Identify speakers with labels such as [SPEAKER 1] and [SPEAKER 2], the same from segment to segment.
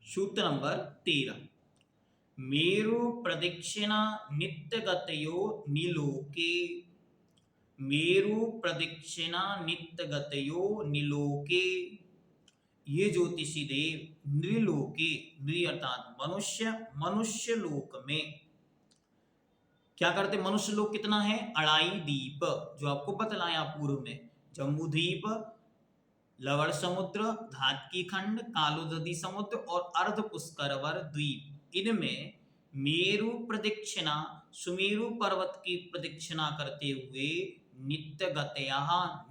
[SPEAKER 1] सूत्र नंबर 13। मेरु प्रदक्षिणा नित्यगतयो निलोके। मेरु प्रदक्षिणा नित्यगतयो निलोके। ये ज्योतिषी देव नृलोके, नृ अर्थात मनुष्य, मनुष्य लोक में क्या करते? मनुष्य लोक कितना है? अढ़ाई द्वीप, जो आपको बतलाया पूर्व में। जम्बू द्वीप, लवण समुद्र, धातकी खंड, कालोदधी समुद्र और अर्ध पुष्करवर द्वीप। इनमें मेरु प्रदक्षिणा, सुमेरु पर्वत की प्रदक्षिणा करते हुए नित्य गतया,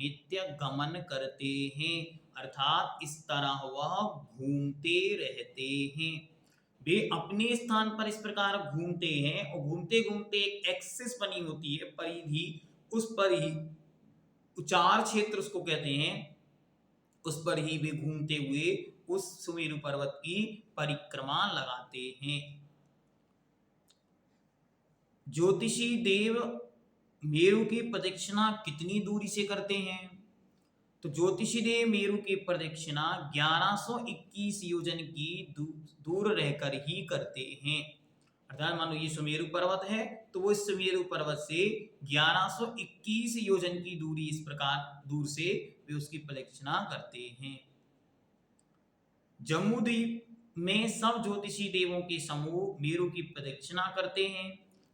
[SPEAKER 1] नित्य गमन करते हैं, अर्थात इस तरह वह घूमते रहते हैं। वे अपने स्थान पर इस प्रकार घूमते हैं और घूमते घूमते एक एक्सिस बनी होती है, परिधि, उस पर ही उचार क्षेत्र उसको कहते हैं, उस पर ही वे घूमते हुए उस सुमेरु पर्वत की परिक्रमा लगाते हैं। ज्योतिषी देव मेरु की प्रदक्षिणा कितनी दूरी से करते हैं? तो ज्योतिषी देव मेरु की प्रदक्षिणा 1121 योजन की दूर रहकर ही करते हैं। अर्थात मान लो ये सुमेरु पर्वत है, तो वो इस सुमेरु पर्वत से 1121 योजन की दूरी, इस प्रकार दूर से वे उसकी प्रदक्षिणा करते हैं। जम्मू द्वीप में सब ज्योतिषी देवों के समूह मेरु की प्रदक्षिणा करते हैं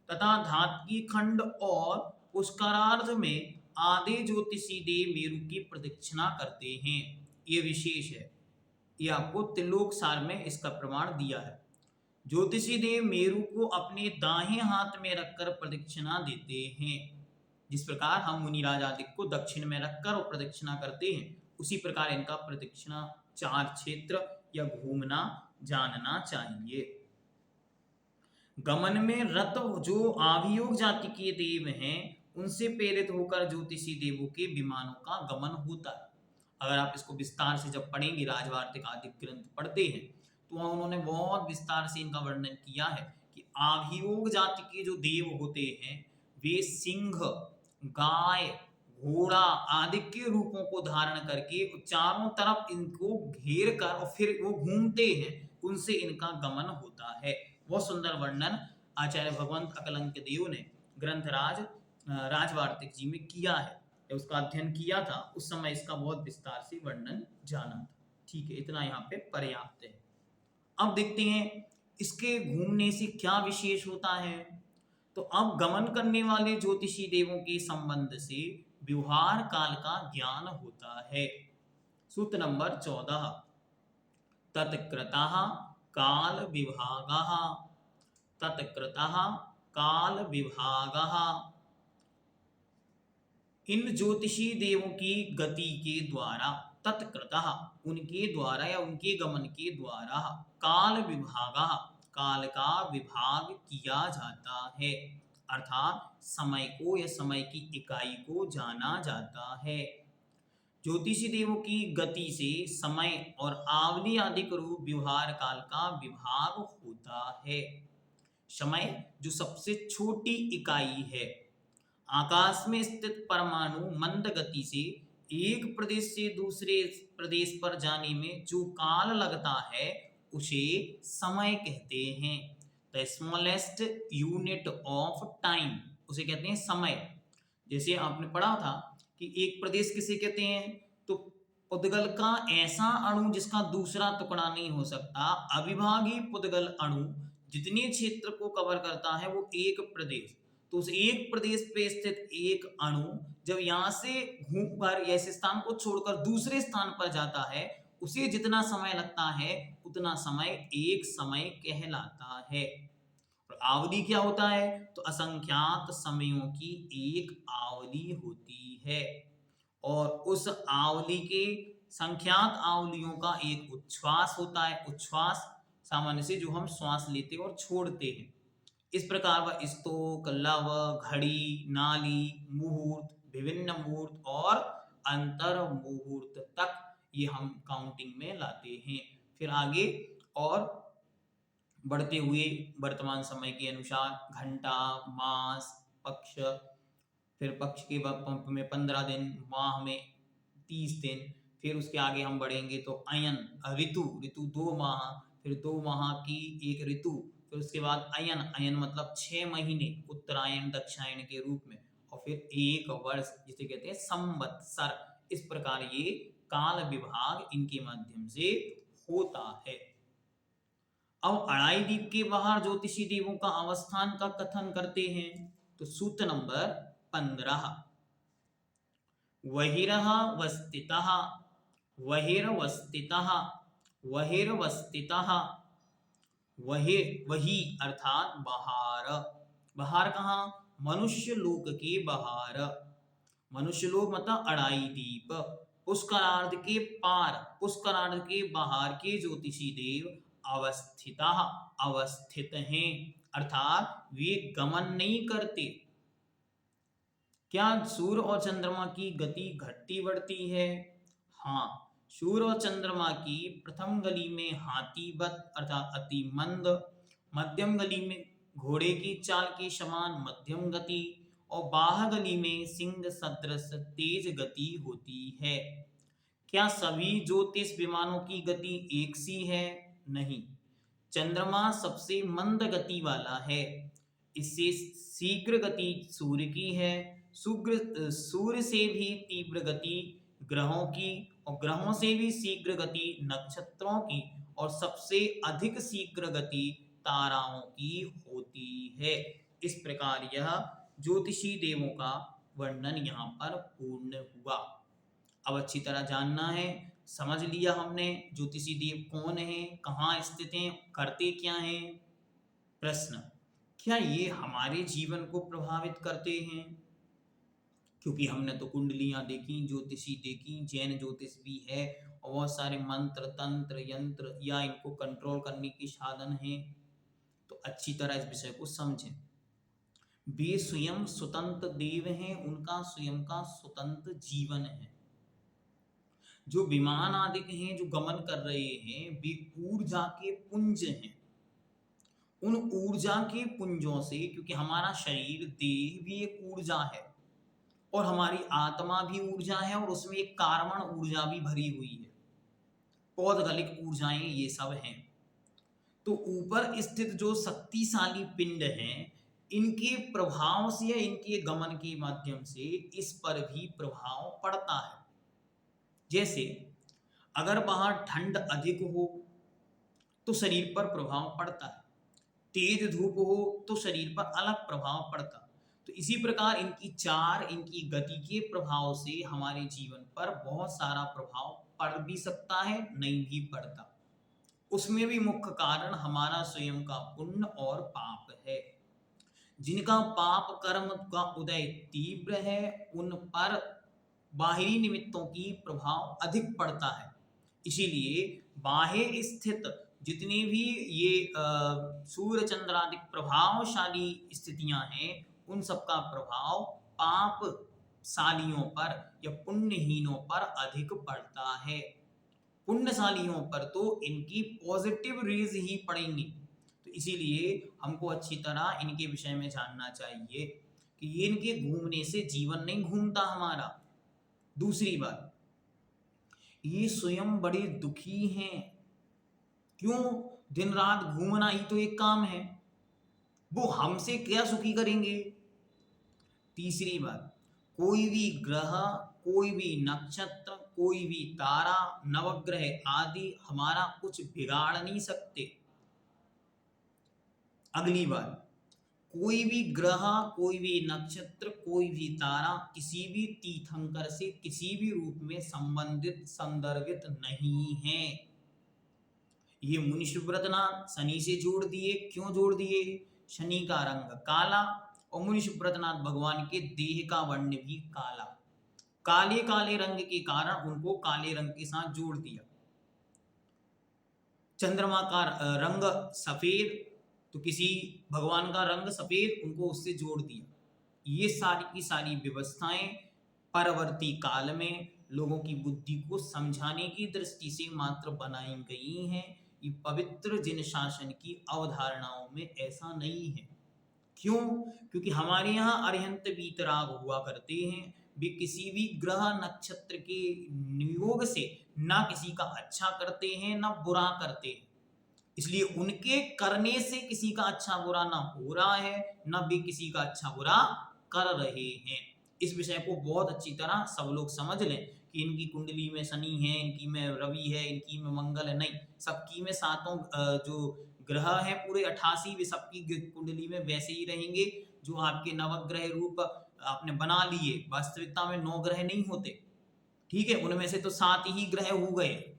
[SPEAKER 1] तथा धातकी खंड और पुष्करार्ध में आधे ज्योतिषी देव मेरु की प्रदक्षिणा करते हैं। ये विशेष है, ये आपको त्रिलोक सार में इसका प्रमाण दिया है। ज्योतिषी देव मेरु को अपने दाहिने हाथ में रखकर प्रदक्षिणा देते हैं। जिस प्रकार हम मुनिराज आदि को दक्षिण में रखकर और प्रदक्षिणा करते हैं, उसी प्रकार इनका प्रदक्षिणा चार क्षेत्र या घूमना जानना चाहिए। गमन में रत जो आभियोग जाति के देव हैं, उनसे प्रेरित होकर ज्योतिषी देवों के विमानों का गमन होता है। अगर आप इसको विस्तार से जब पढ़ेंगे, राजवार्तिक आदि ग्रंथ पढ़ते हैं, तो वहां उन्होंने बहुत विस्तार से इनका वर्णन किया है कि आभियोग जाति के जो देव होते हैं, वे सिंह, गाय, घोड़ा आदि के रूपों को धारण करके चारों तरफ इनको घेर कर और फिर वो घूमते हैं, उनसे इनका गमन होता है। बहुत सुंदर वर्णन आचार्य भगवंत अकलंक देव ने ग्रंथराज राजवार्तिक जी में किया है। जब उसका अध्ययन किया था उस समय इसका बहुत विस्तार से वर्णन जाना था। ठीक है, इतना यहाँ पे पर्याप्त है। अब देखते हैं इसके घूमने से क्या विशेष होता है। तो अब गमन करने वाले ज्योतिषी देवों के संबंध से व्यवहार काल का ज्ञान होता है। सूत्र नंबर 14। तत्कृतः काल विभागः। तत्कृतः काल विभागः। इन ज्योतिषी देवों की गति के द्वारा, तत्कृतः उनके द्वारा या उनके गमन के द्वारा, काल विभागः काल का विभाग किया जाता है, अर्थात समय को या समय की इकाई को जाना जाता है। ज्योतिषी देवों की गति से समय और आवली आदि रूप व्यवहार काल का विभाग होता है। समय जो सबसे छोटी इकाई है, आकाश में स्थित परमाणु मंद गति से एक प्रदेश से दूसरे प्रदेश पर जाने में जो काल लगता है, उसे समय कहते हैं। The smallest unit of time, उसे कहते हैं समय। जैसे आपने पढ़ा था कि एक प्रदेश किसे कहते हैं, तो पुद्गल का ऐसा अणु जिसका दूसरा टुकड़ा नहीं हो सकता, अविभागी पुद्गल अणु जितने क्षेत्र को कवर करता है वो एक प्रदेश। तो उस एक प्रदेश पे स्थित एक अणु जब यहाँ से घूमकर या इस स्थान को छोड़कर दूसरे स्थान पर जाता है, उसे जितना समय लगता है उतना समय एक समय कहलाता है। और आवधि क्या होता है, तो असंख्यात समयों की एक आवधि होती है, और उस आवधि के संख्यात आवलियों का एक उच्छ्वास होता है। उच्छ्वास सामान्य से जो हम श्वास लेते और छोड़ते हैं। इस प्रकार वह स्तोक, लव, घड़ी, नाली, मुहूर्त, विभिन्न मुहूर्त और अंतर मुहूर्त तक ये हम काउंटिंग में लाते हैं। फिर आगे और बढ़ते हुए वर्तमान समय के अनुसार घंटा, मास, पक्ष, फिर पक्ष के पंप में 15 दिन, माह में 30 दिन, फिर उसके आगे हम बढ़ेंगे तो अयन ऋतु, ऋतु 2 माह, फिर 2 माह की एक ऋतु, फिर उसके बाद अयन, अयन मतलब 6 महीने उत्तरायण दक्षिणायन के रूप में, और फिर 1 वर्ष जिसे कहते हैं संवत्सर। इस प्रकार ये काल विभाग इनके माध्यम से होता है। अब अढ़ाई दीप के बाहर ज्योतिषी देवों का अवस्थान का कथन करते हैं। तो सूत्र नंबर 15, वहिरः वस्थितः, वहिर्वस्थितः, वहिर्वस्थितः, वही अर्थात बाहर। बाहर कहाँ? मनुष्य लोक के बाहर। मनुष्य लोक मतलब अढ़ाई दीप। पुष्करार्ध के पार, पुष्करार्ध के बाहर के ज्योतिषी देव अवस्थितः, अवस्थित हैं, अर्थात वे गमन नहीं करते। क्या सूर्य और चंद्रमा की गति घटती बढ़ती है? हाँ, सूर्य और चंद्रमा की प्रथम गली में हाथीवत अर्थात अति मंद, मध्यम गली में घोड़े की चाल के समान मध्यम गति, और बाह्य गली में सिंह सदृश तेज गति होती है। क्या सभी ज्योतिष विमानों की गति एक सी है? नहीं, चंद्रमा सबसे मंद गति वाला है। इससे शीघ्र गति सूर्य की है। सूर्य से भी तीव्र गति ग्रहों की, और ग्रहों से भी शीघ्र गति नक्षत्रों की, और सबसे अधिक शीघ्र गति ताराओं की होती है। इस प्रकार यह ज्योतिषी देवों का वर्णन यहाँ पर पूर्ण हुआ। अब अच्छी तरह जानना है, समझ लिया हमने ज्योतिषी देव कौन है, कहाँ स्थित हैं, करते क्या हैं। प्रश्न, क्या ये हमारे जीवन को प्रभावित करते हैं? क्योंकि हमने तो कुंडलियां देखी, ज्योतिषी देखी, जैन ज्योतिष भी है, और बहुत सारे मंत्र तंत्र यंत्र या इनको कंट्रोल करने के साधन हैं। तो अच्छी तरह इस विषय को समझें। वे स्वयं स्वतंत्र देव हैं, उनका स्वयं का स्वतंत्र जीवन है। जो विमान आदि हैं जो गमन कर रहे हैं, वे ऊर्जा के पुंज हैं। उन ऊर्जा के पुंजों से, क्योंकि हमारा शरीर देह भी एक ऊर्जा है, और हमारी आत्मा भी ऊर्जा है, और उसमें एक कार्बन ऊर्जा भी भरी हुई है, पौधगलिक ऊर्जाएं ये सब हैं। तो ऊपर स्थित जो शक्तिशाली पिंड हैं, इनके प्रभाव से या इनके गमन के माध्यम से इस पर भी प्रभाव पड़ता है। जैसे अगर बाहर ठंड अधिक हो तो शरीर पर प्रभाव पड़ता है, तेज धूप हो तो शरीर पर अलग प्रभाव पड़ता। तो इसी प्रकार इनकी गति के प्रभाव से हमारे जीवन पर बहुत सारा प्रभाव पड़ भी सकता है, नहीं भी पड़ता। उसमें भी मुख्य कारण हमारा स्वयं का पुण्य और पाप है। जिनका पाप कर्म का उदय तीव्र है, उन पर बाहरी निमित्तों की प्रभाव अधिक पड़ता है। इसीलिए बाह्य स्थित जितने भी ये सूर्य चंद्रादि प्रभावशाली स्थितियां हैं, उन सबका प्रभाव पापशालियों पर या पुण्यहीनों पर अधिक पड़ता है। पुण्यशालियों पर तो इनकी पॉजिटिव रेज ही पड़ेंगी। तो इसीलिए हमको अच्छी तरह इनके विषय में जानना चाहिए कि ये इनके घूमने से जीवन नहीं घूमता हमारा। दूसरी बात, ये स्वयं बड़े दुखी हैं। क्यों? दिन रात घूमना ही तो एक काम है, वो हमसे क्या सुखी करेंगे। तीसरी बात, कोई भी ग्रह, कोई भी नक्षत्र, कोई भी तारा, नवग्रह आदि हमारा कुछ बिगाड़ नहीं सकते। अगली बात, कोई भी ग्रह, कोई भी नक्षत्र, कोई भी तारा किसी भी तीर्थंकर से किसी भी रूप में संबंधित संदर्भित नहीं है। ये मुनि सुब्रतनाथ शनि से जोड़ दिए। क्यों जोड़ दिए? शनि का रंग काला और मुनि सुब्रतनाथ भगवान के देह का वर्ण भी काला, काले काले रंग के कारण उनको काले रंग के साथ जोड़ दिया। चंद्रमा का रंग सफेद, तो किसी भगवान का रंग सफेद, उनको उससे जोड़ दिया। ये सारी की सारी व्यवस्थाएं परवर्ती काल में लोगों की बुद्धि को समझाने की दृष्टि से मात्र बनाई गई हैं। ये पवित्र जिन शासन की अवधारणाओं में ऐसा नहीं है। क्यों? क्योंकि हमारे यहाँ अरिहंत वीतराग हुआ करते हैं। वे किसी भी ग्रह नक्षत्र के नियोग से ना किसी का अच्छा करते हैं ना बुरा करते हैं। इसलिए उनके करने से किसी का अच्छा बुरा ना हो रहा है, न भी किसी का अच्छा बुरा कर रहे हैं। इस विषय को बहुत अच्छी तरह सब लोग समझ लें कि इनकी कुंडली में शनि है, इनकी में रवि है, इनकी में मंगल है, नहीं, सबकी में सातों जो ग्रह हैं पूरे 88 वे सबकी कुंडली में वैसे ही रहेंगे जो आपके नवग्रह रूप आपने बना लिए। वास्तविकता में 9 ग्रह नहीं होते, ठीक है, उनमें से तो 7 ही ग्रह हो गए,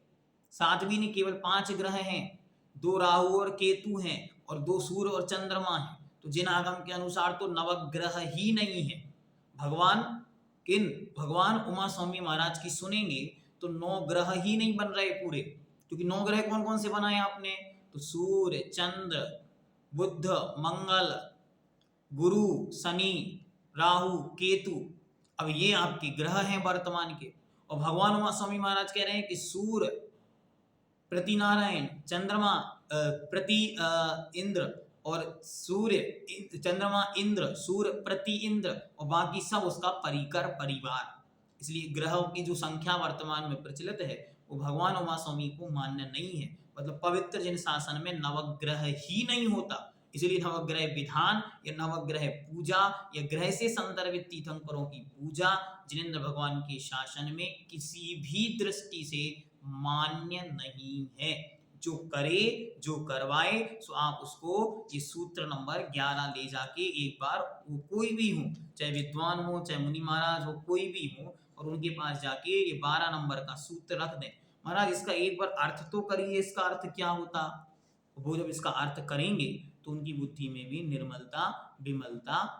[SPEAKER 1] 7 भी नहीं, केवल 5 ग्रह हैं, 2 राहु और केतु हैं और 2 सूर्य और चंद्रमा हैं। तो जिन आगम के अनुसार तो नवग्रह ही नहीं है। भगवान उमा स्वामी महाराज की सुनेंगे तो 9 ग्रह ही नहीं बन रहे पूरे, क्योंकि 9 ग्रह कौन कौन से बनाए आपने, तो सूर्य, चंद्र, बुध, मंगल, गुरु, शनि, राहु, केतु, अब ये आपके ग्रह हैं वर्तमान के। और भगवान उमा स्वामी महाराज कह रहे हैं कि सूर्य प्रति नारायण, चंद्रमा प्रति इंद्र, और सूर्य चंद्रमा इंद्र, सूर्य प्रति इंद्र, और बाकी सब उसका परिकर परिवार। इसलिए ग्रहों की जो संख्या वर्तमान में प्रचलित है वो भगवान उमा स्वामी को मान्य नहीं है। मतलब पवित्र जिन शासन में नवग्रह ही नहीं होता, इसलिए नवग्रह विधान या नवग्रह पूजा या ग्रह से संदर्भित तीर्थंकरों की पूजा जिनेंद्र भगवान के शासन में किसी भी दृष्टि से मान्य नहीं है। जो करे, जो करवाए, सो आप उसको ये सूत्र नंबर 11 ले जाके एक बार, वो कोई भी हो, चाहे विद्वान हो, चाहे मुनि महाराज हो, कोई भी हो, और उनके पास जाके ये 12 नंबर का सूत्र रख दें, महाराज इसका एक बार अर्थ तो करिए, इसका अर्थ क्या होता। वो जब इसका अर्थ करेंगे तो उनकी बुद्धि में भी निर्मलता, विमलता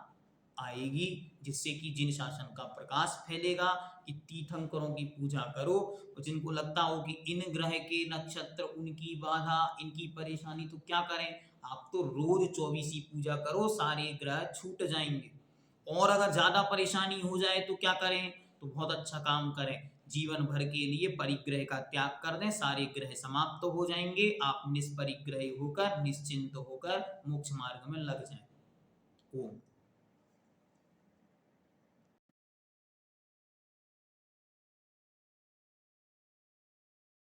[SPEAKER 1] आएगी, जिससे कि जिन शासन का प्रकाश फैलेगा कि तीर्थंकरों की पूजा करो, और जिनको लगता हो कि इन ग्रह के नक्षत्र, उनकी बाधा, इनकी परेशानी, तो क्या करें, आप तो रोज 24 पूजा करो, सारे ग्रह छूट जाएंगे। और अगर ज्यादा परेशानी हो जाए तो क्या करें, तो बहुत अच्छा काम करें, जीवन भर के लिए परिग्रह का त्याग कर दें, सारे ग्रह समाप्त तो हो जाएंगे, आप निष्परिग्रह होकर, निश्चिंत होकर मोक्ष मार्ग में लग जाएं। ओम।